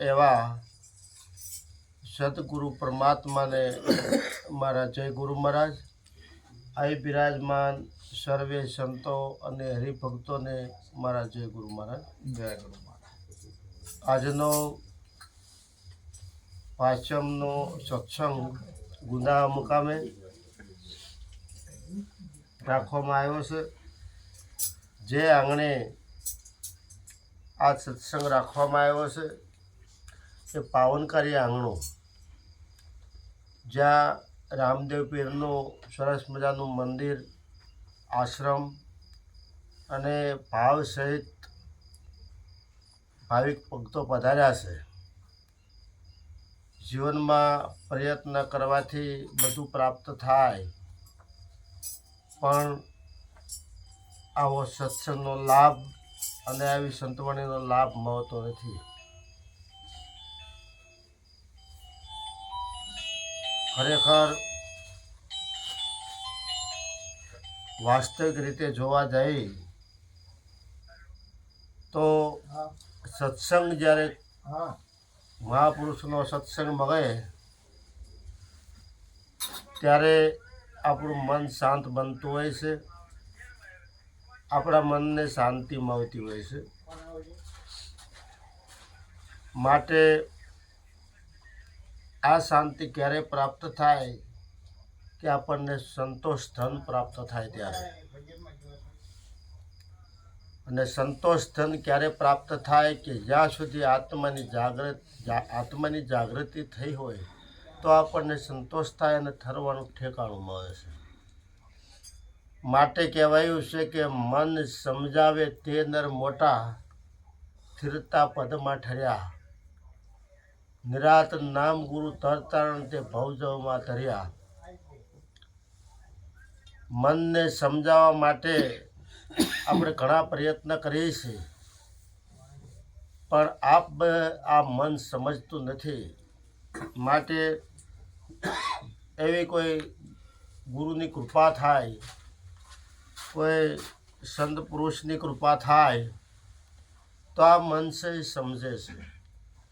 એવા સદગુરુ પરમાત્માને મારા જય ગુરુ મહારાજ, અહીં બિરાજમાન સર્વે સંતો અને હરિભક્તોને મારા જય ગુરુ મહારાજ. જય ગુરુ મહારાજ. આજનો પાંચમનો સત્સંગ ગુંદા મુકામે રાખવામાં આવ્યો છે. જે આંગણે આ સત્સંગ રાખવામાં આવ્યો છે એ પાવનકારી આંગણું, જ્યાં રામદેવ પીરનું સરસ મજાનું મંદિર, આશ્રમ અને ભાવ સહિત ભાવિક ભક્તો પધાર્યા છે. જીવનમાં પ્રયત્ન કરવાથી બધું પ્રાપ્ત થાય, પણ આવો સત્સંગનો લાભ અને આવી સંતવાણીનો લાભ મળતો નથી. ખરેખર વાસ્તવિક રીતે જોવા જઈએ તો સત્સંગ જ્યારે મહાપુરુષનો સત્સંગ મળે ત્યારે આપણું મન શાંત બનતું હોય છે, આપણા મનને શાંતિ મળતી હોય છે. માટે આ શાંતિ ક્યારે પ્રાપ્ત થાય કે આપણને સંતોષ ધન પ્રાપ્ત થાય ત્યારે. અને સંતોષ ધન ક્યારે પ્રાપ્ત થાય કે જ્યાં સુધી આત્માની જાગૃતિ થઈ હોય તો આપણને સંતોષ થાય અને ઠરવાનું ઠેકાણું મળે છે. માટે કહેવાયું છે કે મન સમજાવે તે નર મોટા, સ્થિરતા પદમાં ઠર્યા. નિરાત નામ ગુરુ તરતારણ તે ભવજવમાં તર્યા. મનને સમજાવવા માટે આપણે ઘણા પ્રયત્ન કરીએ છીએ, પણ આ મન સમજતું નથી. માટે એવી કોઈ ગુરુની કૃપા થાય, કોઈ સંત પુરુષની કૃપા થાય તો આ મન છે સમજે છે.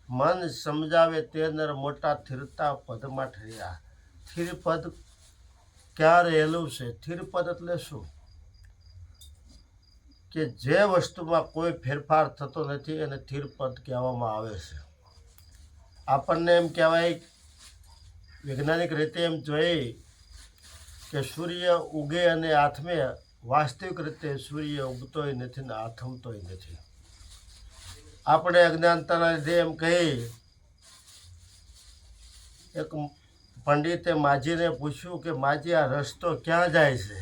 મન સમજાવે તે નર મોટા, સ્થિરતા પદમાં ઠર્યા. સ્થિર પદ ક્યાં રહેલું છે? સ્થિર પદ એટલે શું? કે જે વસ્તુમાં કોઈ ફેરફાર થતો નથી એને સ્થિર પદ કહેવામાં આવે છે. આપણને એમ કહેવાય, વૈજ્ઞાનિક રીતે એમ જોઈએ કે સૂર્ય ઉગે અને આથમે. વાસ્તવિક રીતે સૂર્ય ઉગતોય નથી ને આથમતોય નથી. આપણે અજ્ઞાનતાના લીધે એમ કહીએ. એક પંડિતે માજીને પૂછ્યું કે માજી, આ રસ્તો ક્યાં જાય છે?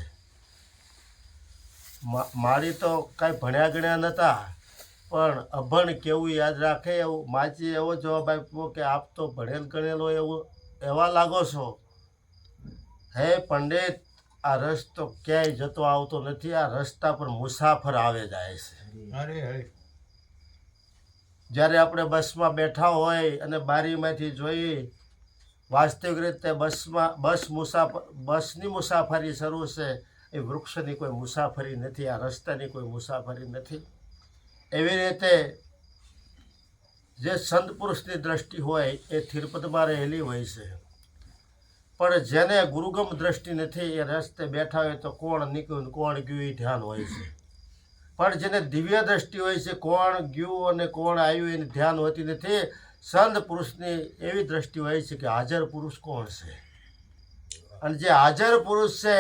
મારી તો કાંઈ ભણ્યા ગણ્યા નહોતા, પણ અભણ કેવું યાદ રાખે એવું માજી એવો જવાબ આપ્યો કે આપ તો ભણેલ ગણેલો એવા લાગો છો. હે પંડિત, આ રસ્તો ક્યાંય જતો આવતો નથી. આ રસ્તા પર મુસાફર આવે જાય છે. જ્યારે આપણે બસમાં બેઠા હોય અને બારીમાંથી જોઈએ, વાસ્તવિક રીતે બસની મુસાફરી શરૂ છે. એ વૃક્ષની કોઈ મુસાફરી નથી, આ રસ્તાની કોઈ મુસાફરી નથી. એવી રીતે જે સંત પુરુષની દ્રષ્ટિ હોય એ સ્થિરપદમાં રહેલી હોય છે, પણ જેને ગુરુગમ દ્રષ્ટિ નથી એ રસ્તે બેઠા હોય તો કોણ નીકળ્યું કોણ ગયું એ ધ્યાન હોય છે. પણ જેને દિવ્ય દ્રષ્ટિ હોય છે, કોણ ગયું અને કોણ આવ્યું એની ધ્યાન હોતી નથી. સંત પુરુષની એવી દ્રષ્ટિ હોય છે કે હાજર પુરુષ કોણ છે, અને જે હાજર પુરુષ છે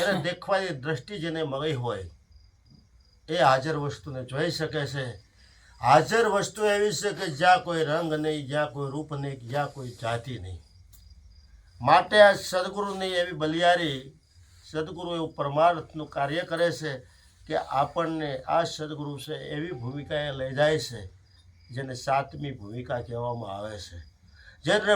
એને દેખવાની દ્રષ્ટિ જેને મળી હોય એ હાજર વસ્તુને જોઈ શકે છે. હાજર વસ્તુ એવી છે કે જ્યાં કોઈ રંગ નહીં, જ્યાં કોઈ રૂપ નહીં, જ્યાં કોઈ જાતિ નહીં. માટે આ સદગુરુની એવી બલિયારી, સદગુરુ એવું પરમાર્થનું કાર્ય કરે છે કે આપણને આ સદગુરુ છે એવી ભૂમિકાએ લઈ જાય છે જેને સાતમી ભૂમિકા કહેવામાં આવે છે, જેને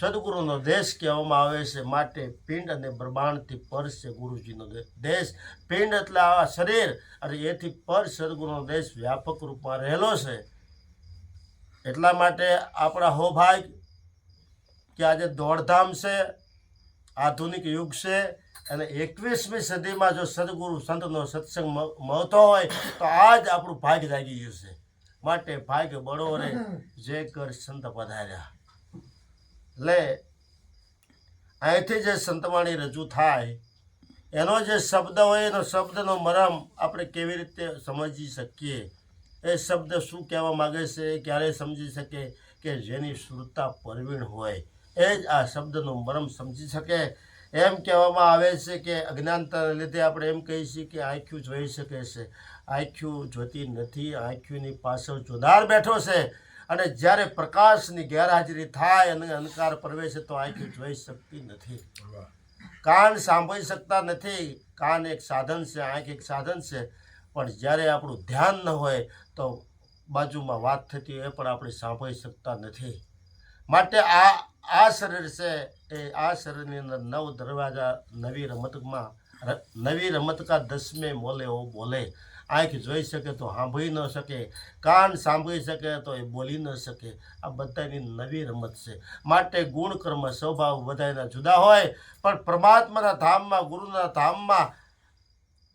સદગુરુનો દેશ કહેવામાં આવે છે. માટે પિંડ અને બ્રહ્માંડથી પર છે ગુરુજીનો દેશ. પિંડ એટલે આ શરીર, અને એથી પર સદગુરુનો દેશ વ્યાપક રૂપમાં રહેલો છે. એટલા માટે આપણા હોભાગ્ય કે આજે દોડધામ છે, આધુનિક યુગ છે, અને 21મી સદીમાં જો સદગુરુ સંતનો સત્સંગ મળતો હોય તો આ જ આપણું ભાગ્ય જાગી ગયું છે. માટે ભાગ્ય બળો રે જે કર સંત પધાર્યા. એટલે અહીંથી જે સંતવાણી રજૂ થાય એનો જે શબ્દ હોય એનો શબ્દનો મરમ આપણે કેવી રીતે સમજી શકીએ, એ શબ્દ શું કહેવા માગે છે એ ક્યારે સમજી શકે કે જેની શ્રુતા પરવીણ હોય એ જ આ શબ્દનો મરમ સમજી શકે. એમ કહેવામાં આવે છે કે અજ્ઞાનતાને લીધે આપણે એમ કહીએ છીએ કે આંખ્યું જોઈ શકે છે, આંખ્યું જોતી નથી, આંખ્યુંની પાછળ જોનાર બેઠો છે. અને જ્યારે પ્રકાશની ગેરહાજરી થાય અને અંધકાર પ્રવેશે તો આંખ્યું જોઈ શકતી નથી, કાન સાંભળી શકતા નથી. કાન એક સાધન છે, આંખ એક સાધન છે, પણ જ્યારે આપણું ધ્યાન ન હોય તો બાજુમાં વાત થતી હોય એ પણ આપણે સાંભળી શકતા નથી. માટે આ શરીર છે એ આ શરીરની અંદર 9 દરવાજા નવી રમત કા 10મે મોલે ઓ બોલે. આંખ જોઈ શકે તો સાંભળી ન શકે, કાન સાંભળી શકે તો એ બોલી ન શકે. આ બધાની નવી રમત છે. માટે ગુણ કર્મ સ્વભાવ બધાના જુદા હોય, પણ પરમાત્માના ધામમાં ગુરુના ધામમાં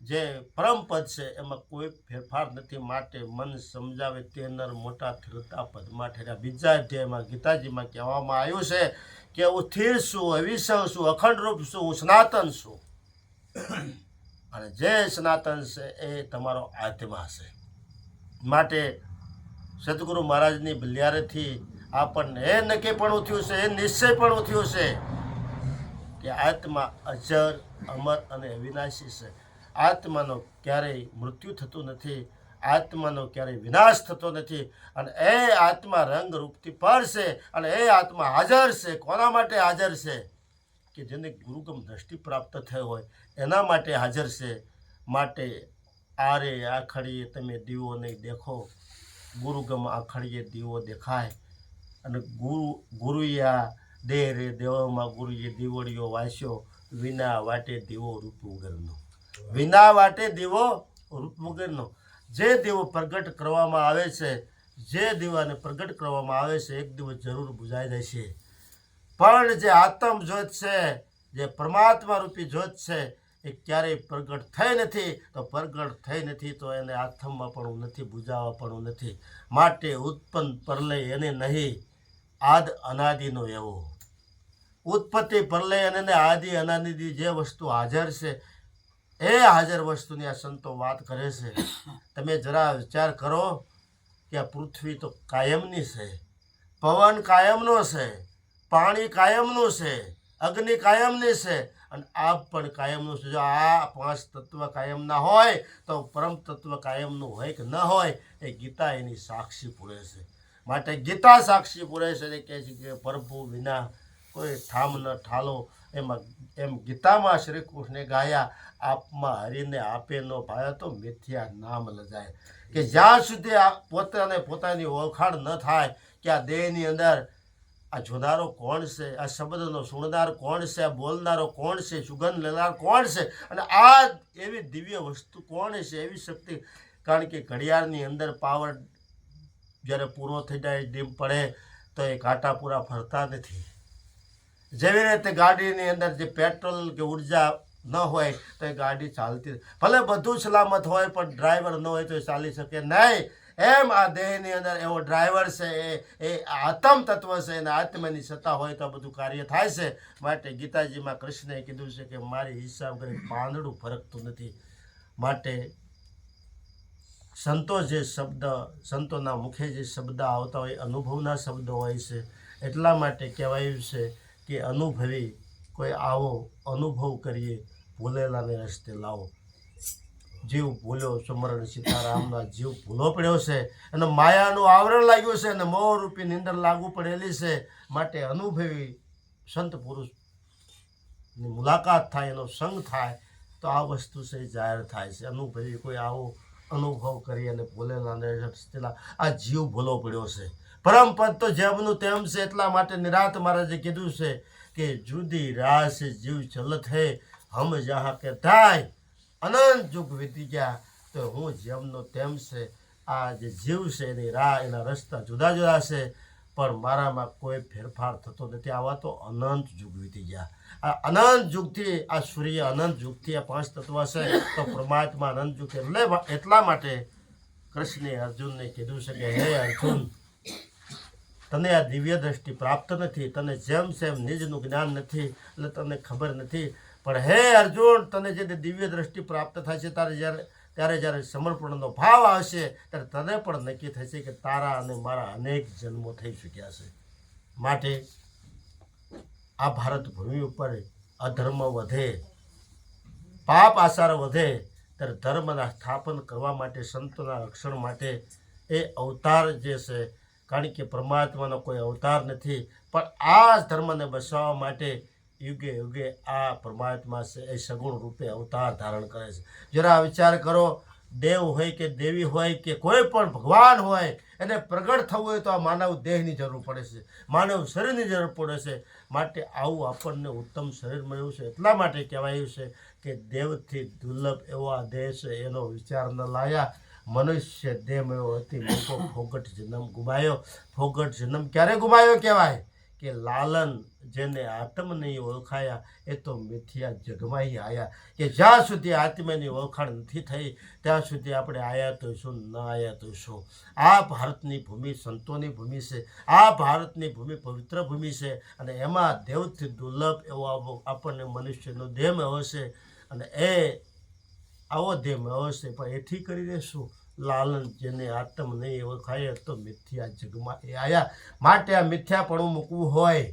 જે પરમપદ છે એમાં કોઈ ફેરફાર નથી. માટે મન સમજાવે તે નર મોટા ઠરતા પદમાં ઠર્યા. બીજા અધ્યાયમાં ગીતાજીમાં કહેવામાં આવ્યું છે કે હું સ્થિર છું, અવિસવ છું, અખંડ રૂપ છું, હું સનાતન છું. અને જે સનાતન છે એ તમારો આત્મા છે. માટે સદગુરુ મહારાજની બલિયારેથી આપણને એ નક્કી પણ થયું છે, એ નિશ્ચય પણ થયું છે કે આત્મા અજર, અમર અને અવિનાશી છે. આત્માનો ક્યારેય મૃત્યુ થતું નથી, આત્માનો ક્યારેય વિનાશ થતો નથી. અને એ આત્મા રંગ રૂપથી પર છે અને એ આત્મા હાજર છે. કોના માટે હાજર છે? કે જેને ગુરુગમ દ્રષ્ટિ પ્રાપ્ત થઈ હોય એના માટે હાજર છે. માટે આરે આખડીએ તમે દીવો નહીં દેખો, ગુરુગમ આખડીએ દીવો દેખાય. અને ગુરુયા દેહ રે દેવોમાં ગુરુએ દીવડીઓ વાસ્યો, વિના વાટે દીવો રૂપ વગરનો. વિના વાટે દીવો રૂપ વગરનો. જે દીવો પ્રગટ કરવામાં આવે છે, જે દીવાને પ્રગટ કરવામાં આવે છે એક દિવસ જરૂર બુઝાઈ જાય છે. પણ જે આત્મ જ્યોત છે, જે પરમાત્મા રૂપી જ્યોત છે એ ક્યારેય પ્રગટ થઈ નથી. તો પ્રગટ થઈ નથી તો એને આથમવા પણ નથી, બુઝાવવા પણ નથી. માટે ઉત્પન્ન પ્રલય એને નહીં, આદ અનાદિનો એવો. ઉત્પત્તિ પ્રલય અને આદિ અનાદિ જે વસ્તુ હાજર છે એ હાજર વસ્તુની આ સંતો વાત કરે છે. તમે જરા વિચાર કરો કે આ પૃથ્વી તો કાયમની છે, પવન કાયમનો છે, પાણી કાયમનું છે, અગ્નિ કાયમની છે અને આપ પણ કાયમનું છે. જો આ 5 તત્વ કાયમના હોય તો પરમ તત્વ કાયમનું હોય કે ન હોય એ ગીતા એની સાક્ષી પૂરે છે. માટે ગીતા સાક્ષી પૂરે છે એ કહે છે કે પ્રભુ વિના કોઈ ઠામ ન ઠાલો. એમ ગીતામાં શ્રી કૃષ્ણે ગાયા, આપમાં હરીને આપે નો ભાયા તો મિથ્યા નામ લજાય. કે જ્યાં સુધી પોતાની ઓળખાણ ન થાય કે આ દેહની અંદર આ જોનારો કોણ છે, આ શબ્દનો સુણનાર કોણ છે, આ બોલનારો કોણ છે, સુગંધ લેનાર કોણ છે, અને આ એવી દિવ્ય વસ્તુ કોણ છે, એવી શક્તિ. કારણ કે ઘડિયાળની અંદર પાવર જ્યારે પૂરો થઈ જાય, ડીમ પડે તો એ કાંટા પૂરા ફરતા નથી. જેવી રીતે ગાડીની અંદર જે પેટ્રોલ કે ઉર્જા ન હોય તો એ ગાડી ચાલતી, ભલે બધું સલામત હોય પણ ડ્રાઈવર ન હોય તો એ ચાલી શકે નહીં. એમ આ દેહની અંદર એવો ડ્રાઈવર છે એ આત્મ તત્વ છે, અને આત્માની સત્તા હોય તો બધું કાર્ય થાય છે. માટે ગીતાજીમાં કૃષ્ણએ કીધું છે કે મારી હિસાબ કરી પાંદડું ફરકતું નથી. માટે સંતો જે શબ્દ, સંતોના મુખે જે શબ્દ આવતા હોય અનુભવના શબ્દો હોય છે. એટલા માટે કહેવાયું છે કે અનુભવી કોઈ આવો અનુભવ કરીએ, ભૂલેલાને રસ્તે લાવો. જીવ ભૂલ્યો સમરણ સીતારામના, જીવ ભૂલો પડ્યો છે અને માયાનું આવરણ લાગ્યું છે અને મોહરૂપી નિંદર લાગુ પડેલી છે. માટે અનુભવી સંત પુરુષની મુલાકાત થાય, એનો સંગ થાય તો આ વસ્તુ છે જાહેર થાય છે. અનુભવી કોઈ આવો અનુભવ કરી અને ભૂલેલાને રસ્તે લાવો. આ જીવ ભૂલો પડ્યો છે. પરમપદ તો જેમનું તેમ છે. એટલા માટે નિરાત મહારાજે કીધું છે કે જુદી રાહ સે જીવ ચલત હે, હમ જहाँ કે થાય અનંત યુગ વીતી ગયા. તો હું જેમનો તેમ છે. આ જે જીવ છે એની રાહ, એના રસ્તા જુદા જુદા છે, પણ મારામાં કોઈ ફેરફાર થતો નથી. આવા તો અનંત યુગ વીતી ગયા. આ અનંત યુગથી આ સૂર્ય, અનંત યુગથી આ 5 તત્વ છે, તો પરમાત્મા અનંત યુગ. એટલા માટે કૃષ્ણે અર્જુનને કીધું છે કે હે અર્જુન, તને આ દિવ્ય દ્રષ્ટિ પ્રાપ્ત નથી, તને જેમ નિજનું જ્ઞાન નથી, એટલે તને ખબર નથી. પણ હે અર્જુન, તને જે દિવ્ય દ્રષ્ટિ પ્રાપ્ત થાય છે ત્યારે જ્યારે સમર્પણનો ભાવ આવશે ત્યારે તને પણ નક્કી થશે કે તારા અને મારા અનેક જન્મો થઈ ચૂક્યા છે. માટે આ ભારત ભૂમિ ઉપર અધર્મ વધે, પાપ આચાર વધે, ત્યારે ધર્મના સ્થાપન કરવા માટે, સંતોના રક્ષણ માટે એ અવતાર જે છે, કારણ કે પરમાત્માનો કોઈ અવતાર નથી, પણ આ ધર્મને બચાવવા માટે યુગે યુગે આ પરમાત્મા છે એ સગુણ રૂપે અવતાર ધારણ કરે છે. જરા વિચાર કરો, દેવ હોય કે દેવી હોય કે કોઈ પણ ભગવાન હોય, એને પ્રગટ થવું હોય તો આ માનવ દેહની જરૂર પડે છે, માનવ શરીરની જરૂર પડે છે. માટે આવું આપણને ઉત્તમ શરીર મળ્યું છે. એટલા માટે કહેવાયું છે કે દેવથી દુર્લભ એવો આ દેહ છે, એનો વિચાર ન લાયા. મનુષ્ય દેહ મળ્યો હતી મોકો ફોગટ જન્મ ગુમાયો. ફોગટ જન્મ ક્યારે ગુમાયો કહેવાય કે લાલન જેને આત્મ નહીં ઓળખાયા એ તો મિથ્યા જગમાઈ આયા. કે જ્યાં સુધી આત્માની ઓળખાણ નથી થઈ ત્યાં સુધી આપણે આયા તો શું, ન આયા તો શું. આ ભારતની ભૂમિ સંતોની ભૂમિ છે, આ ભારતની ભૂમિ પવિત્ર ભૂમિ છે, અને એમાં દેવથી દુર્લભ એવો આપણને મનુષ્યનો દેહ મળ્યો છે. અને એ આવો દેહ મળ્યો છે, પણ એથી કરીને શું, લાલન જેને આત્મ નહીં ઓળખાય તો મિથ્યા જગમાં એ આયા. માટે આ મિથ્યાપણું મૂકવું હોય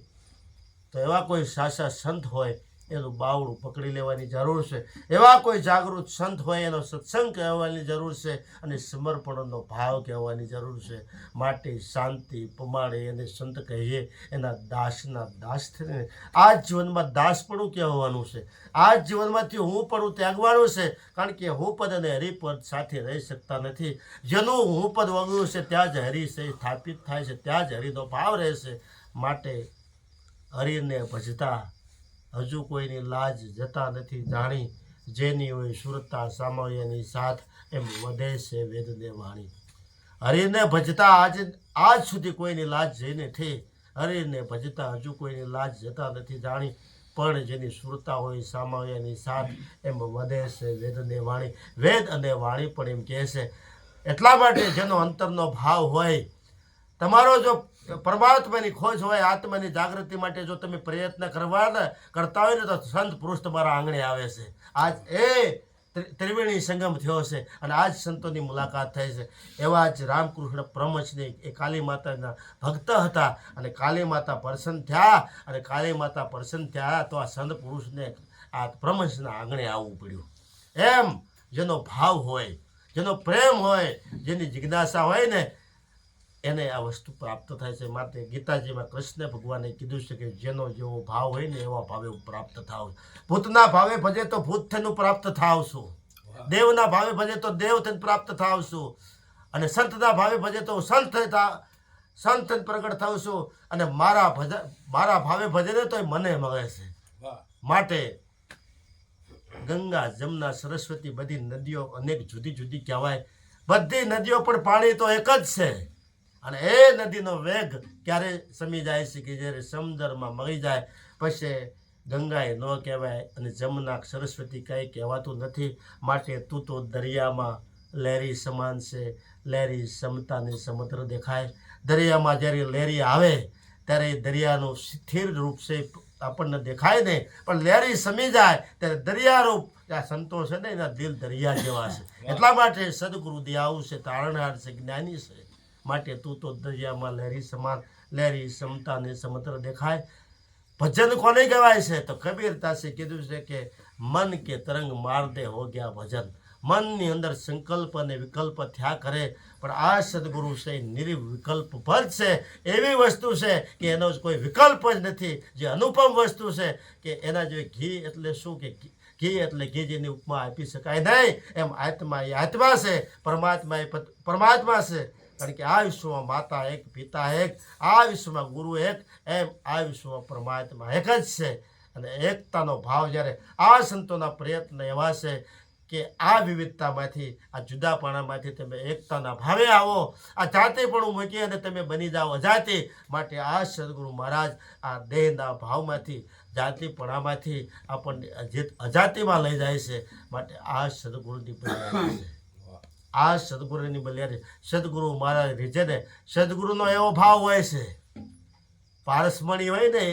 તો એવા કોઈ સાચા સંત હોય એનું બાવડું પકડી લેવાની જરૂર છે, એવા કોઈ જાગૃત સંત હોય એનો સત્સંગ કહેવાની જરૂર છે, અને સમર્પણનો ભાવ કહેવાની જરૂર છે. માટે શાંતિ પમાડે એને સંત કહીએ, એના દાસના દાસ થઈને આ જીવનમાં દાસપણું કહેવાનું છે. આ જીવનમાંથી હું પણ ત્યાગવાનું છે, કારણ કે હું પદ અને હરિપદ સાથે રહી શકતા નથી. જેનું હું પદ વગડ્યું છે ત્યાં જ હરિ સ્થાપિત થાય છે, ત્યાં જ હરિનો ભાવ રહેશે. માટે હરિને ભજતા હજુ કોઈની લાજ જતા નથી જાણી, જેની હોય સુરતા સામયની સાથ એમ વધે છે વેદને વાણી. હરિને ભજતા આજ સુધી કોઈની લાજ જઈ નથી, હરિને ભજતા હજુ કોઈની લાજ જતા નથી જાણી, પણ જેની સુરતા હોય સામયની સાથ એમ વધે છે વેદને વાણી. વેદ અને વાણી પણ એમ કહે છે. એટલા માટે જેનો અંતરનો ભાવ હોય, તમારો જો પરમાત્માની ખોજ હોય, આત્માની જાગૃતિ માટે જો તમે પ્રયત્ન કરતા હોય ને તો સંત પુરુષ તમારા આંગણે આવે છે. આજ એ ત્રિવેણી સંગમ થયો છે અને આજ સંતોની મુલાકાત થઈ છે. એવા જ રામકૃષ્ણ પરમહંસની એ કાલી માતાના ભક્ત હતા, અને કાલી માતા પ્રસન્ન થયા, અને કાલી માતા પ્રસન્ન થયા તો આ સંત પુરુષને આ પરમહંસના આંગણે આવવું પડ્યું. એમ જેનો ભાવ હોય, જેનો પ્રેમ હોય, જેની જિજ્ઞાસા હોય ને એને આ વસ્તુ પ્રાપ્ત થાય છે. માટે ગીતાજીમાં કૃષ્ણ ભગવાને કીધું છે કે જેનો જેવો ભાવ હોય ને એવા ભાવે પ્રાપ્ત થાવ. ભૂતના ભાવે ભજે તો ભૂત થઈને પ્રાપ્ત થાવશું, દેવના ભાવે ભજે તો દેવ થઈને પ્રાપ્ત થાવશું, અને સંતના ભાવે ભજે તો સંત થઈને પ્રગટ થાવશું, અને મારા ભાવે ભજે ને તો મને મળે છે. માટે ગંગા જમના સરસ્વતી બધી નદીઓ અનેક જુદી જુદી કહેવાય, બધી નદીઓ પણ પાણી તો એક જ છે. અને એ નદીનો વેગ ક્યારે સમી જાય છે કે જ્યારે સમુદ્રમાં મળી જાય પછી ગંગાએ ન કહેવાય, અને જમના સરસ્વતી કંઈ કહેવાતું નથી. માટે તું તો દરિયામાં લહેરી સમાન છે, લહેરી સમતાને સમુદ્ર દેખાય. દરિયામાં જ્યારે લહેરી આવે ત્યારે દરિયાનું સ્થિર રૂપ છે આપણને દેખાય નહીં, પણ લહેરી સમી જાય ત્યારે દરિયારૂપ આ સંતો છે ને એના દિલ દરિયા જેવા છે. એટલા માટે સદગુરુ દયાળુ છે, તારણહાર છે, જ્ઞાની છે. માટે તું તો દરિયામાં લહેરી સમાન, લહેરી સમતાને સમુદ્ર દેખાય. ભજન કોને કહેવાય છે તો કબીર દાસે કીધું છે કે મન કે તરંગ માર દે હો ગયા ભજન. મનની અંદર સંકલ્પ અને વિકલ્પ થયા કરે, પણ આ સદગુરુ છે નિર્વિકલ્પ ભજ છે. એવી વસ્તુ છે કે એનો કોઈ વિકલ્પ જ નથી, જે અનુપમ વસ્તુ છે કે એના જે ઘી એટલે શું, કે ઘી એટલે ઘી જેની ઉપમા આપી શકાય નહીં. એમ આત્મા એ આત્મા છે, પરમાત્મા એ પરમાત્મા છે. કારણ કે આ વિશ્વમાં માતા એક, પિતા એક, આ વિશ્વમાં ગુરુ એક, એમ આ વિશ્વમાં પરમાત્મા એક જ છે. અને એકતાનો ભાવ જ્યારે આ સંતોના પ્રયત્ન એવા છે કે આ વિવિધતામાંથી, આ જુદાપણામાંથી તમે એકતાના ભાવે આવો, આ જાતિપણું મૂકી અને તમે બની જાઓ અજાતિ. માટે આ સદગુરુ મહારાજ આ દેહના ભાવમાંથી, જાતિપણામાંથી આપણને અજાતિમાં લઈ જાય છે. માટે આ સદગુરુની પ્રેરણા છે. આ સદગુરુની બલિયારી સદગુરુ મારા રીજે ને સદગુરુનો એવો ભાવ હોય છે, પારસમણી હોય ને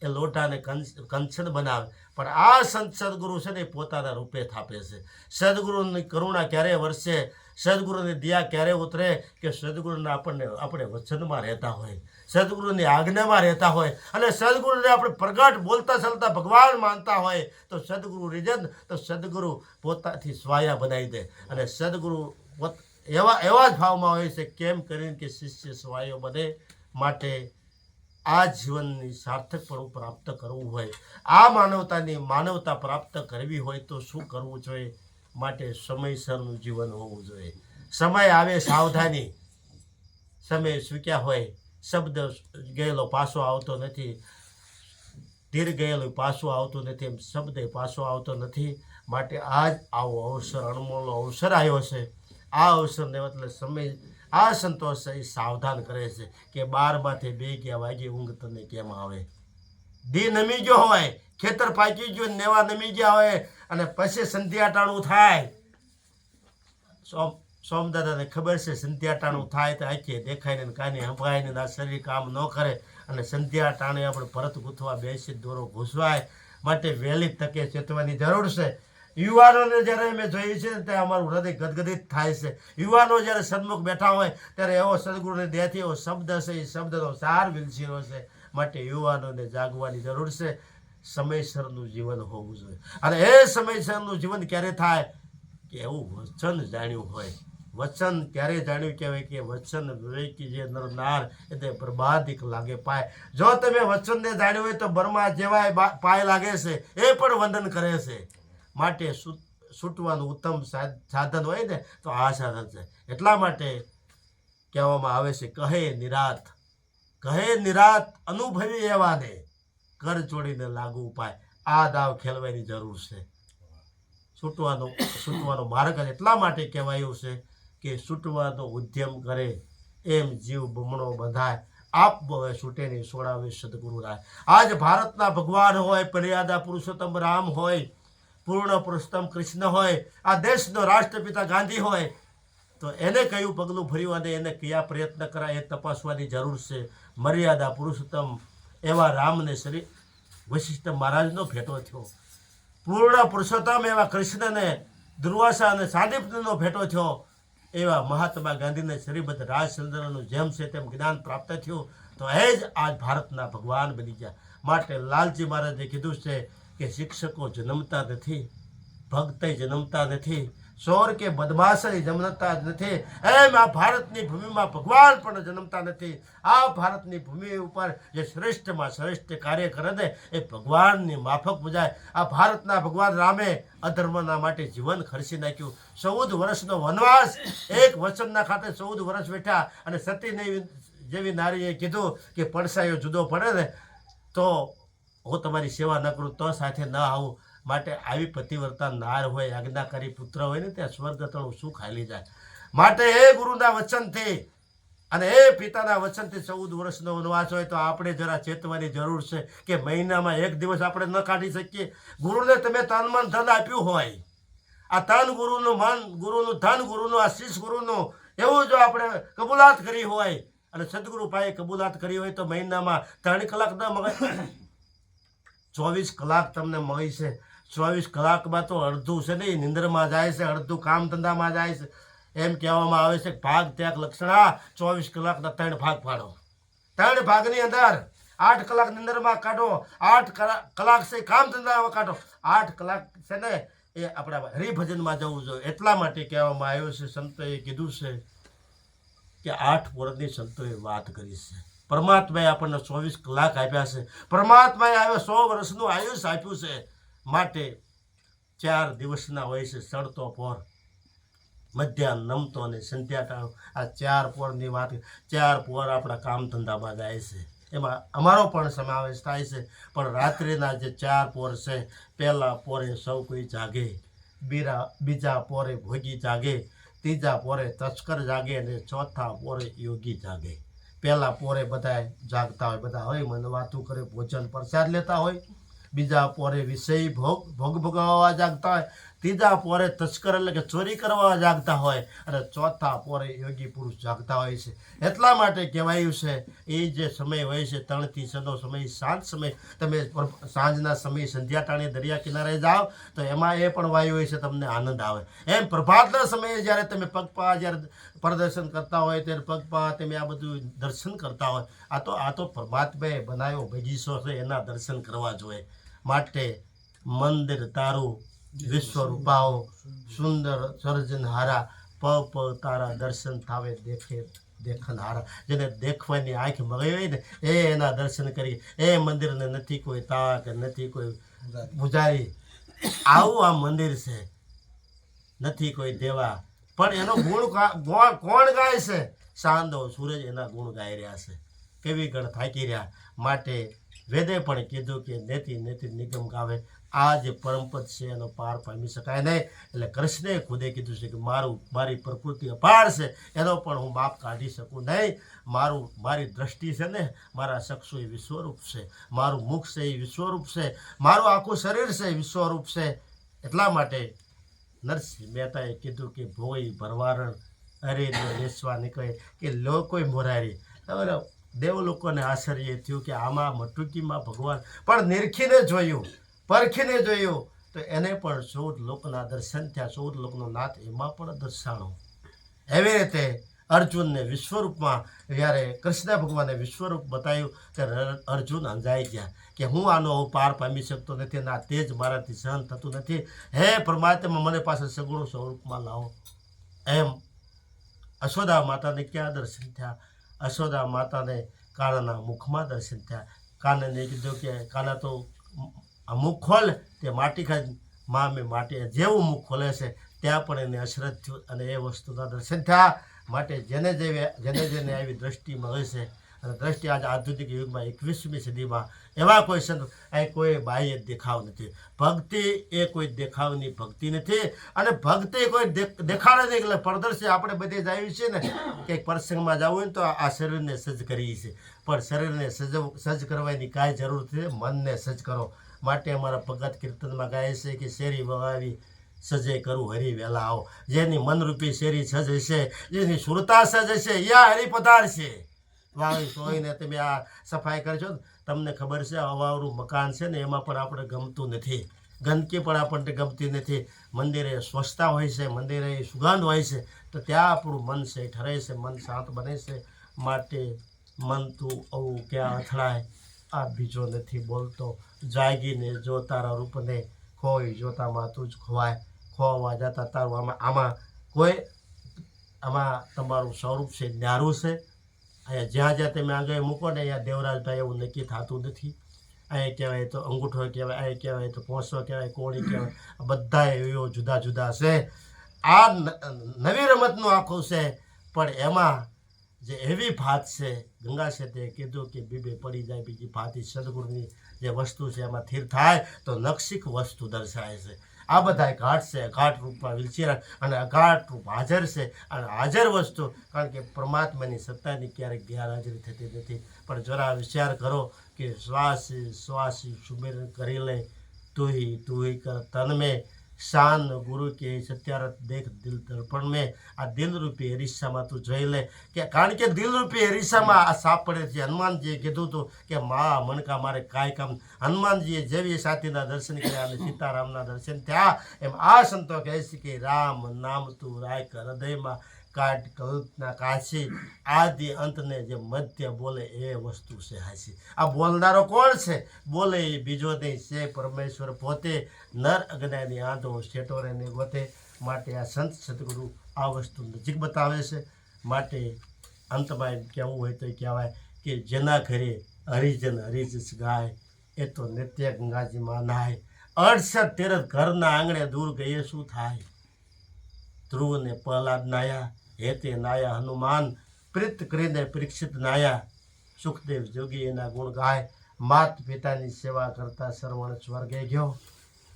એ લોટાને કંચન બનાવે, પણ આ સંત સદગુરુ છે ને એ પોતાના રૂપે થાપે છે. સદગુરુની કરુણા ક્યારે વરસે, સદગુરુની દયા ક્યારે ઉતરે કે સદગુરુને આપણે વચનમાં રહેતા હોય, સદગુરુની આજ્ઞામાં રહેતા હોય અને સદગુરુને આપણે પ્રગટ બોલતા ચાલતા ભગવાન માનતા હોય તો સદગુરુ રીજન તો સદગુરુ પોતાથી સ્વાયા બનાવી દે. અને સદગુરુ એવા જ ભાવમાં હોય છે કેમ કરીને કે શિષ્ય સ્વાયો બને. માટે આ જીવનની સાર્થકપણું પ્રાપ્ત કરવું હોય, આ માનવતા પ્રાપ્ત કરવી હોય તો શું કરવું જોઈએ? માટે સમયસરનું જીવન હોવું જોઈએ. સમય આવે સાવધાની, સમય ચૂક્યા હોય, શબ્દ ગયેલો પાછો આવતો નથી, તીર ગયેલો પાછો આવતો નથી, એમ શબ્દ પાછો આવતો નથી. માટે આજ આવો અવસર, અણમોલો અવસર આવ્યો છે. આ અવસરને એટલે સમય આ સંતોષ એ સાવધાન કરે છે કે 12 વાગે ઊંઘ તને કેમ આવે. દી નમી ગયો હોય, ખેતર પાકી ગયું, નેવા નમી ગયા હોય અને પછી સંધ્યાટાણું થાય. સોમદાદાને ખબર છે સંધ્યાટાણું થાય તો આખી દેખાય ને કાની હંભાય ને આ શરીર કામ ન કરે અને સંધ્યાટાણે આપણે ભરત ગૂંથવા બેસી દોરો ઘૂસવાય. માટે વહેલી તકે ચેતવાની જરૂર છે. યુવાનોને જ્યારે મેં જોયું છે ને ત્યારે અમારું હૃદય ગદગદિત થાય છે. યુવાનો જ્યારે સન્મુખ બેઠા હોય ત્યારે એવો સદગુરુને દેહથી એવો શબ્દ છે, એ શબ્દનો સાર વિલસીરો છે. માટે યુવાનોને જાગવાની જરૂર છે. સમયસરનું જીવન હોવું જોઈએ. અને એ સમયસરનું જીવન ક્યારે થાય કે એવું વચન જાણ્યું હોય. વચન ક્યારે જાણ્યું કહેવાય કે વચન વિવેકી જે નરનાર એટલે પ્રબાધિક લાગે પાય. જો તમે વચનને જાણ્યું હોય તો બર્મા જેવાય પાય લાગે છે, એ પણ વંદન કરે છે. માટે છૂટવાનું ઉત્તમ સાધન હોય ને તો આ સાધન છે. એટલા માટે કહેવામાં આવે છે કહે નિરાત અનુભવી એવાને કર જોડીને લાગુ ઉપાય. આ દાવ ખેલવાની જરૂર છે. છૂટવાનો માર્ગ એટલા માટે કહેવાયું છે કે છૂટવાનો ઉદ્યમ કરે એમ જીવ બમણો બંધાય. આપ હવે છૂટે નહીં છોડાવે સદગુરુ રાય. આજ ભારતના ભગવાન હોય, મર્યાદા પુરુષોત્તમ રામ હોય, પૂર્ણ પુરુષોત્તમ કૃષ્ણ હોય, આ દેશનો રાષ્ટ્રપિતા ગાંધી હોય, તો એને કયું પગલું ભર્યું અને એને કયા પ્રયત્ન કરાય એ તપાસવાની જરૂર છે. મર્યાદા પુરુષોત્તમ એવા રામને શ્રી વશિષ્ઠ મહારાજનો ભેટો થયો. પૂર્ણ પુરુષોત્તમ એવા કૃષ્ણને દુર્વાસા અને સાદિપ્તનો ભેટો થયો. એવા મહાત્મા ગાંધીને શ્રીબદ્ધ રાજચંદ્રનું જેમ છે તેમ જ્ઞાન પ્રાપ્ત થયું. તો એ જ આજ ભારતના ભગવાન બની ગયા. માટે લાલજી મહારાજે કીધું છે કે શિક્ષકો જન્મતા નથી, ભક્ત જન્મતા નથી, ચોર કે બદમાશ જન્મતા જ નથી, એમ આ ભારતની ભૂમિમાં ભગવાન પણ જન્મતા નથી. આ ભારતની ભૂમિ ઉપર જે શ્રેષ્ઠમાં શ્રેષ્ઠ કાર્ય કરે ને એ ભગવાનની માફક પૂજાય. આ ભારતના ભગવાન રામે અધર્મના માટે જીવન ખર્ચી નાખ્યું. 14 વર્ષનો વનવાસ એક વચનના ખાતે 14 વર્ષ બેઠા. અને સતી જેવી નારીએ કીધું કે પડસાયો જુદો પડે ને તો હું તમારી સેવા ન કરું તો સાથે ન આવું. માટે આવી પતિવ્રતા નાર હોય, આજ્ઞાકારી પુત્ર હોય ને ત્યાં સ્વર્ગ તળું શું ખાલી જાય. માટે એ ગુરુના વચનથી અને એ પિતાના વચનથી 14 વર્ષનો વનવાસ હોય તો આપણે જરા ચેતવાની જરૂર છે કે મહિનામાં એક દિવસ આપણે ન કાઢી શકીએ. ગુરુને તમે તન મન ધન આપ્યું હોય, આ તન ગુરુનું મન ગુરુનું ધન ગુરુનું આશીષ ગુરુનું એવું જો આપણે કબૂલાત કરી હોય અને સદગુરુ પાસે કબૂલાત કરી હોય તો મહિનામાં 3 કલાક ન મગાય, 24 કલાક તમને મળી છે. 24 કલાકમાં તો અડધું છે ને નિંદ્રમાં જાય છે, અડધું કામ ધંધામાં જાય છે. એમ કહેવામાં આવે છે ભાગ ત્યાગ લક્ષણા 24 કલાકના 3 ભાગ પાડો. 3 ભાગની અંદર 8 કલાક નિંદરમાં કાઢો, 8 કલાક છે કામ ધંધામાં કાઢો, 8 કલાક છે ને એ આપણા હરિભજનમાં જવું જોઈએ. એટલા માટે કહેવામાં આવ્યું છે, સંતોએ કીધું છે કે 8 પોરની સંતોએ વાત કરી છે. પરમાત્માએ આપણને 24 કલાક આપ્યા છે. પરમાત્માએ આવ્યો 100 વર્ષનું આયુષ આપ્યું છે. માટે 4 દિવસના હોય છે સડતો પોર, મધ્યાહન, નમતો અને સંધ્યાટાણું. આ 4 પોરની વાત. 4 પોર આપણા કામ ધંધામાં જાય છે, એમાં અમારો પણ સમાવેશ થાય છે. પણ રાત્રિના જે 4 પોર છે, પહેલા પોરે સૌ કોઈ જાગે, બીજા પોરે ભોગી જાગે, ત્રીજા પોરે તસ્કર જાગે અને ચોથા પોરે યોગી જાગે. પહેલા પોરે બધા જાગતા હોય, બધા હોય મને વાતું કરે, ભોજન પ્રસાદ લેતા હોય. બીજા પોરે વિષય ભોગ ભોગવવા જાગતા હોય. ત્રીજા પોરે તસ્કર એટલે કે ચોરી કરવા જાગતા હોય અને ચોથા પોરે યોગી પુરુષ જાગતા હોય છે. એટલા માટે કહેવાયું છે એ જે સમય હોય છે 3 થી 6નો સમય, સાંજ સમય, તમે સાંજના સમય સંધ્યા ટાણે દરિયા કિનારે જાઓ તો એમાં એ પણ વાયુ હોય છે, તમને આનંદ આવે. એમ પ્રભાતના સમયે જ્યારે તમે પગપાળા જ્યારે પ્રદર્શન કરતા હોય ત્યારે પગપાળા તમે આ બધું દર્શન કરતા હોય, આ તો પરમાત્માએ બનાવ્યો બગીચો છે, એના દર્શન કરવા જોઈએ. માટે મંદિર તારું વિશ્વરૂપાઓ સુંદર સર્જનહારા, પવ તારા દર્શન થાવે દેખનહારા. જેને દેખવાની આંખ મળી હોય ને એના દર્શન કરી. એ મંદિરને નથી કોઈ તાક, નથી કોઈ પૂજારી, આવું આ મંદિર છે, નથી કોઈ દેવા. પણ એનો ગુણ કોણ ગાય છે? ચાંદો સૂરજ એના ગુણ ગાઈ રહ્યા છે. કેવી ગણ થાકી રહ્યા. માટે વેદે પણ કીધું કે નેતિ નેતિ નિગમ ગાવે. આ જે પરમપદ છે એનો પાર પામી શકાય નહીં. એટલે કૃષ્ણે ખુદે કીધું છે કે મારી પ્રકૃતિ અપાર છે, એનો પણ હું માપ કાઢી શકું નહીં. મારી દ્રષ્ટિ છે ને, મારા ચક્ષુ એ વિશ્વરૂપ છે, મારું મુખ છે એ વિશ્વરૂપ છે, મારું આખું શરીર છે એ વિશ્વરૂપ છે. એટલા માટે નરસિંહ મહેતાએ કીધું કે ભોઈ ભરવારણ અરે વેસવા નીકળે કે લોકોય મોરારી. દેવલોકોને આશ્ચર્ય થયું કે આમાં મટુકીમાં ભગવાન પણ નિરખીને જોયું, પરખીને જોયું તો એને પણ 14 લોકના દર્શન થયા. 14 લોકનો નાથ એમાં પણ દર્શાણો. એવી રીતે અર્જુનને વિશ્વરૂપમાં જ્યારે કૃષ્ણ ભગવાને વિશ્વરૂપ બતાવ્યું ત્યારે અર્જુન અંજાઈ ગયા કે હું આનો પાર પામી શકતો નથી અને આ તેજ મારાથી સહન થતું નથી. હે પરમાત્મા, મને પાસે સગુણ સ્વરૂપમાં લાવો. એમ અશોદા માતાને ક્યાં દર્શન થયા? અશોદા માતાને કાનાના મુખમાં દર્શન થયા. કાનાને કીધું કે કાના તો આ મુખ ખોલ, તે માટી ખાઈ. માં મેં માટી જેવું મુખ ખોલે છે ત્યાં પણ એને અશરત થયું અને એ વસ્તુના દર્શન થયા. માટે જેને જેને આવી દ્રષ્ટિ મળે છે અને દ્રષ્ટિ આજે આધુનિક યુગમાં 21મી સદીમાં એવા કોઈ સંત કોઈ બાહ્ય દેખાવ નથી. ભક્તિ એ કોઈ દેખાવની ભક્તિ નથી અને ભક્તિ કોઈ દેખાડે નહીં. એટલે પ્રદર્શન આપણે બધે જ આવ્યું છે ને કે પ્રસંગમાં જવું હોય ને તો આ શરીરને સજ્જ કરીએ છીએ, પણ શરીરને સજ્જ કરવાની કાંઈ જરૂર નથી. મનને સજ્જ કરો. માટે અમારા ભગત કીર્તનમાં ગાય છે કે શેરી વવાવી સજે કરું હરી વહેલા આવો. જેની મનરૂપી શેરી સજ હશે, જેની સુરતા સજ હશે, યા હરી પધાર છે. વાવી સોઈને તમે આ સફાઈ કરશો, તમને ખબર છે અવાવરું મકાન છે ને એમાં પણ આપણે ગમતું નથી, ગંદકી પણ આપણને ગમતી નથી. મંદિરે સ્વચ્છતા હોય છે, મંદિરે સુગંધ હોય છે તો ત્યાં આપણું મન છે ઠરે છે, મન શાંત બને છે. માટે મન તું આવું ક્યાં અથડાય, આ બીજો નથી બોલતો. જાગીને જો તારા રૂપને, ખોઈ જોતામાં તું જ ખોવાય. ખોવા જતા તારું આમાં તમારું સ્વરૂપ છે ન્યારું છે. અહીંયા જ્યાં તમે આગળ મૂકો ને અહીંયા દેવરાજભાઈ એવું નક્કી થતું નથી. અહીંયા કહેવાય તો અંગૂઠો કહેવાય, અહીંયા કહેવાય તો પોંસો કહેવાય, કોળી કહેવાય. બધા એવો જુદા જુદા છે. આ નવી રમતનું આખું છે. પણ એમાં જે એવી ભાત છે, ગંગા શેઠે કીધું કે બીબે પડી જાય બીજી ભાતી સદગુરુની જે વસ્તુ છે એમાં સ્થિર થાય તો નક્ષિક વસ્તુ દર્શાય છે. આ બધા ઘાટ છે, ઘાટ રૂપમાં વિલચેરા અને અઘાટ રૂપ હાજર છે. અને હાજર વસ્તુ, કારણ કે પરમાત્માની સત્તાની ક્યારેક ગેરહાજરી થતી નથી. પણ જરા વિચાર કરો કે શ્વાસી સુમેરન કરી લે, તુહી કર તન મેં શાન ગુરુ કે સત્યારથ દેખ દિલ દર્પણ મેં. આ દિલરૂપી અરીસામાં તું જોઈ લે કે કારણ કે દિલરૂપી અરીસામાં આ સાપ પડે છે. હનુમાનજીએ કીધું હતું કે મા મનકા મારે કાંઈ કામ. હનુમાનજીએ જેવી સાથીના દર્શન કર્યા અને સીતારામના દર્શન થયા, એમ આ સંતો કહે છે કે રામ નામ તું રાય હૃદયમાં કાઢ કલ્પના કાશી. આદિ અંતને જે મધ્ય બોલે એ વસ્તુ છે હાસી. આ બોલનારો કોણ છે? બોલે એ બીજો નહીં, છે પરમેશ્વર પોતે. નર અજ્ઞાની આંધો શેટોરે ને ગોતે. માટે આ સંત સદગુરુ આ વસ્તુ નજીક બતાવે છે. માટે અંતમાં એમ કહેવું હોય તો કહેવાય કે જેના ઘરે હરિજસ ગાય એ તો નિત્ય ગંગાજીમાં નાય. 68 તીરથ ઘરના આંગણે દૂર ગયે શું થાય? ધ્રુવને પ્રહલાદ નાયા, હેતે નાયા હનુમાન, પ્રીત કરીને પરીક્ષિત નાયા. સુખદેવ જોગી એના ગુણ ગાય. માત પિતાની સેવા કરતા શ્રવણ સ્વર્ગે ગયો.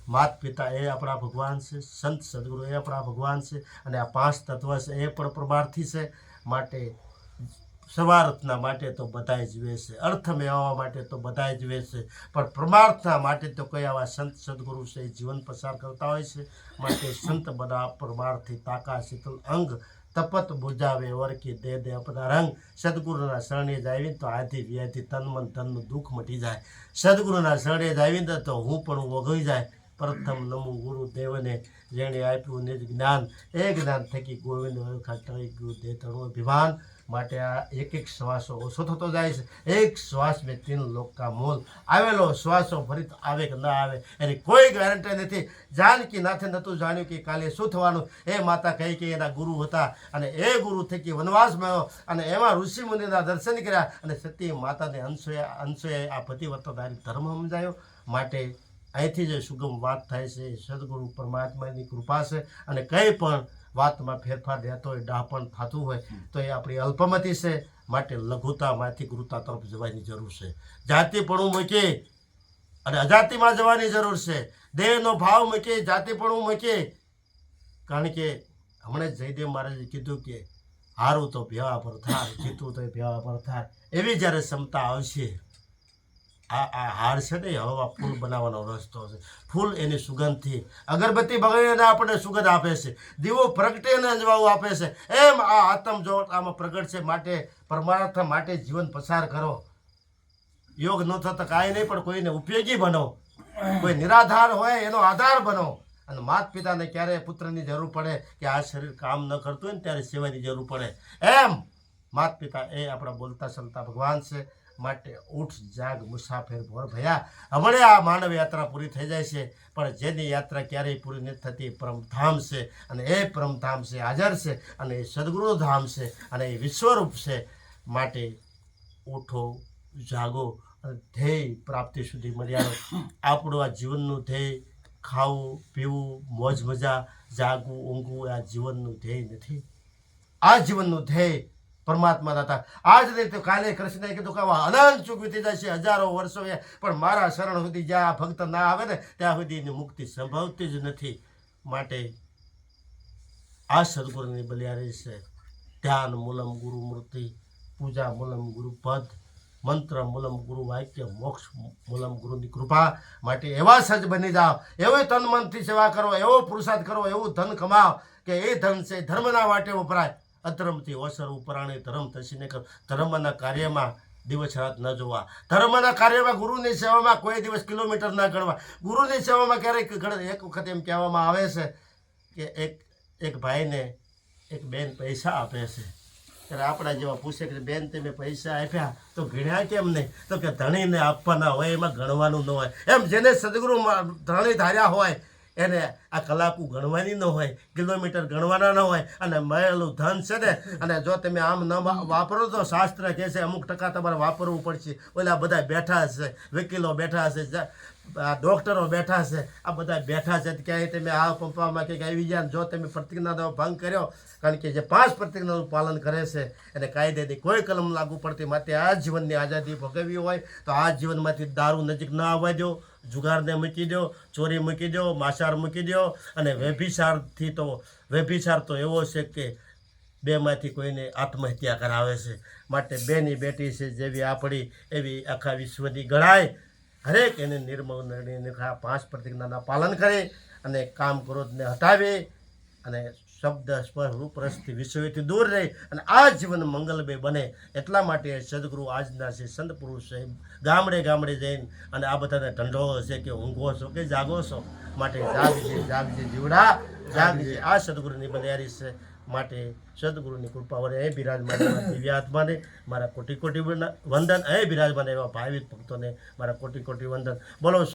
માત પિતા એ આપણા ભગવાન છે, સંત સદગુરુ એ આપણા ભગવાન છે અને આ 5 તત્વ છે એ પણ પરમાર્થી છે. માટે સ્વાર્થના માટે તો બધાય જુએ છે, અર્થ મેળવવા માટે તો બધાય જુએ છે, પણ પરમાર્થના માટે તો કોઈ આવા સંત સદગુરુ છે જીવન પસાર કરતા હોય છે. માટે સંત બધા પરમાર્થી તાકા શીતલ અંગ તપત બુજાવે ઓરકી દે દે અપના રંગ. સદગુરુના શરણે જ આવીને તો આધી વ્યાધિ તન મન ધનનું દુઃખ મટી જાય. સદગુરુના શરણે જ આવીને તો હું પણ ઓગળી જાય. પ્રથમ નમું ગુરુદેવને જેણે આપ્યું નિજ જ્ઞાન, એ જ્ઞાન થકી ગોવિંદ ઓળખા ટળી ગયું દે તણું અભિમાન. માટે આ એક એક શ્વાસો ઓછો થતો જાય છે. એક શ્વાસ મેં 3 લોક કા મોલ. આવેલો શ્વાસો ફરી આવે કે ના આવે એની કોઈ ગેરંટી નથી. જાનકી નાથે નહોતું જાણ્યું કે કાલે શું થવાનું. એ માતા કહી કે એના ગુરુ હતા અને એ ગુરુ થકી વનવાસમાં આવ્યો અને એમાં ઋષિ મુનિના દર્શન કર્યા અને સતી માતાને અંશોએ આ પતિવ્રતાધારી ધર્મ સમજાયો. માટે અહીંથી જે સુગમ વાત થાય છે સદગુરુ પરમાત્માની કૃપા છે. અને કંઈ પણ વાતમાં ફેરફાર રહેતો હોય, ડાપણ થતું હોય તો એ આપણી અલ્પમતી છે. માટે લઘુતામાંથી ગુરુતા તરફ જવાની જરૂર છે. જાતિપણું મૂકી અને અજાતિમાં જવાની જરૂર છે. દેહનો ભાવ મૂકી જાતિપણું મૂકી. કારણ કે હમણાં જયદેવ મહારાજે કીધું કે હારું તો ભેવા પર થાય, જીતું તો ભેવા પર થાય. એવી જ્યારે ક્ષમતા આવશે, આ હાર છે ને હવા ફૂલ બનાવવાનો રસ્તો છે. ફૂલ એની સુગંધથી, અગરબત્તી બગડીને આપણને સુગંધ આપે છે, દીવો પ્રગટીને અંજવાળું આપે છે. એમ આ આત્મ જો આમાં પ્રગટ છે. માટે પરમાર્થ માટે જીવન પસાર કરો. યોગ ન થતા કાંઈ નહીં, પણ કોઈને ઉપયોગી બનો. કોઈ નિરાધાર હોય એનો આધાર બનો. અને માતા પિતાને ક્યારે પુત્રની જરૂર પડે કે આ શરીર કામ ન કરતું હોય ને ત્યારે સેવાની જરૂર પડે. એમ માતા પિતા એ આપણા બોલતા ચાલતા ભગવાન છે. માટે ઉઠ જાગ મુસાફિર ભોર ભયા. હમણાં આ માનવ યાત્રા પૂરી થઈ જાય છે, પણ જેની યાત્રા ક્યારેય પૂરી નથી થતી પરમધામ છે. અને એ પરમધામ છે હાજર છે અને એ સદગુરુ ધામ છે અને એ વિશ્વરૂપ છે. માટે ઉઠો જાગો અને ધ્યેય પ્રાપ્તિ સુધી મર્યાદો. આપણું આ જીવનનું ધ્યેય ખાવું પીવું મોજ મજા જાગવું ઊંઘવું આ જીવનનું ધ્યેય નથી. આ જીવનનું ધ્યેય પરમાત્મા હતા. આજ નહીં તો કાલે કૃષ્ણએ કીધું કે અનંત ચૂક વીતી જાય છે, હજારો વર્ષો, પણ મારા શરણ સુધી જ્યાં ભક્ત ના આવે ને ત્યાં સુધી એની મુક્તિ સંભવતી જ નથી. માટે આ સદગુરુની બલિયારી છે. ધ્યાન મૂલમ ગુરુ મૂર્તિ, પૂજા મૂલમ ગુરુ પદ, મંત્ર મૂલમ ગુરુ વાક્ય, મોક્ષ મૂલમ ગુરુની કૃપા. માટે એવા સજ બની જાઓ, એવી તન મનથી સેવા કરો, એવો પુરુષાર્થ કરો, એવું ધન કમાઓ કે એ ધન છે ધર્મના વાટે વપરાય. અધર્મથી ઓસર ઉપરાણી ધર્મ તસીને કરો. ધર્મના કાર્યમાં દિવસ રાત ન જોવા. ધર્મના કાર્યમાં ગુરુની સેવામાં કોઈ દિવસ કિલોમીટર ના ગણવા. ગુરુની સેવામાં ક્યારેક એક વખત એમ કહેવામાં આવે છે કે એક ભાઈને એક બેન પૈસા આપે છે. ત્યારે આપણા જેવા પૂછે કે બેન તમે પૈસા આપ્યા તો ગણ્યા કેમ નહીં? તો કે ધણીને આપવાના હોય, એમાં ગણવાનું ન હોય. એમ જેને સદગુરુ ધણી ધાર્યા હોય એને આ કલાકું ગણવાની ન હોય, કિલોમીટર ગણવાના ન હોય. અને મળેલું ધન છે ને, અને જો તમે આમ ન વાપરો તો શાસ્ત્ર કહે છે અમુક ટકા તમારે વાપરવું પડશે. ઓલા બધા બેઠા છે, વકીલો બેઠા છે, ડૉક્ટરો બેઠા છે, આ બધા બેઠા છે. ક્યાંય તમે આ પંપામાં કંઈક આવી ગયા, જો તમે પ્રતિજ્ઞાનો ભંગ કર્યો, કારણ કે જે 5 પ્રતિજ્ઞાનું પાલન કરે છે એને કાયદેથી કોઈ કલમ લાગુ પડતી. માટે આ જીવનની આઝાદી ભોગવવી હોય તો આ જીવનમાંથી દારૂ નજીક ના આવવા દો, જુગારને મૂકી દો, ચોરી મૂકી દો, માંસાહાર મૂકી દો. અને વ્યભિચાર તો એવો છે કે બેમાંથી કોઈને આત્મહત્યા કરાવે છે. માટે બેની બેટી છે જેવી આપણી એવી આખા વિશ્વની ગણાય. હરેક એને નિર્મળ 5 પ્રતિજ્ઞાના પાલન કરે અને કામ ક્રોધને હટાવે અને શબ્દ સ્પર્શ રૂપ રસથી વિષયોથી દૂર રહે અને આ જીવન મંગલમય બને. એટલા માટે સદગુરુ આજના છે સંત પુરુષ છે ગામડે ગામડે જઈને અને આ બધાને ઢંઢોળો છે કે ઊંઘો છો કે જાગો છો. માટે જાગજે જીવડા જાગજે. આ સદગુરુની બલિયારી છે. માટે સદગુરુની કૃપા વડે એ બિરાજમાન દિવ્ય આત્માને મારા કોટી કોટી વંદન. એ બિરાજમાન એવા ભાવિક ભક્તોને મારા કોટી કોટી વંદન. બોલો.